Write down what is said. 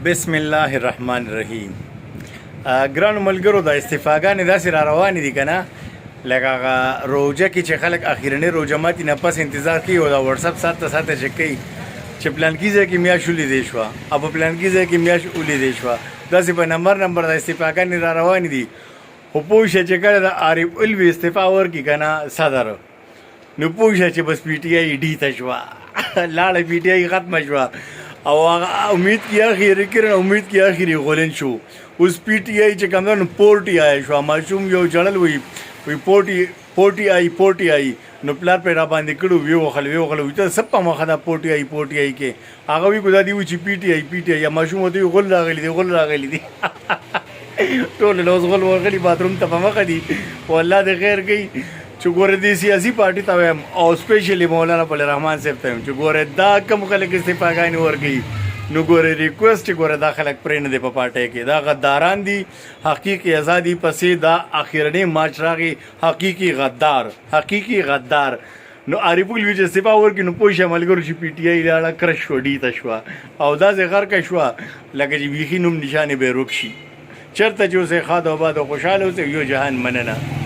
بسم الله الرحمن الرحیم. ګرانو ملګرو د استفاګانې داسې را روانې دي که نه، لکه هغه روژه کې چې خلک اخرنۍ روژه ماتي نه پس انتظار کوي او د وټساپ ساعت ته ساعته چې کوي چې پلانکي ځای کې میاشت ولیدې شوه او په پلانکي ځای کې میاشت ولیدې شوه، داسې په نمبر د استفاګانې را روانې دي. خو پوه شه چې کله د عارف علوي استعفا ورکړي که نه صدر، نو پوه شه چې بس پی ټي آی ډي ته شوه، لاړه پی ټي آی ختمه شوه او هغه امید کې اخري کړن، امید کې اخري غولن شو. اوس پی ټي آی چې کوم نو پورټي آی شو، ماشوم یو جړل وی پورټي آی نو پلار په را باندې کړو ویو خلوي ته سب په مخه دا پورټي آی کې هغه وی ګدا دی چې پی ټي آی ماشوم ته غول راغلی دي ټول لوز غول ورغلی باتروم ته په مخه دي. والله د خیر کوي چې ګوره دې سیاسي پارټي ته وایم او سپیشلی مولانا فضل الرحمن صاحب ته وایم چې ګوره دا کم خلک استفاګانې ورکوي، نو ګوره ریکویسټ چې ګوره دا خلک پرې نه دی په پارټۍ کې، دا غداران دي. حقیقي ازادي پسې دا اخرنۍ مارچ راغی، حقیقي غدار. نو عارف علوي چې استعفا ورکړي نو پوه شه ملګرو چې پی ټي آی لاړه کرش شوه، ډي ته شوه او داسې غرقه شوه لکه چې بیخي نوم نشانې به یې روک شي. چېرته چې اوسئ ښاد او باد او خوشحاله اوسئ. یو جهان مننه.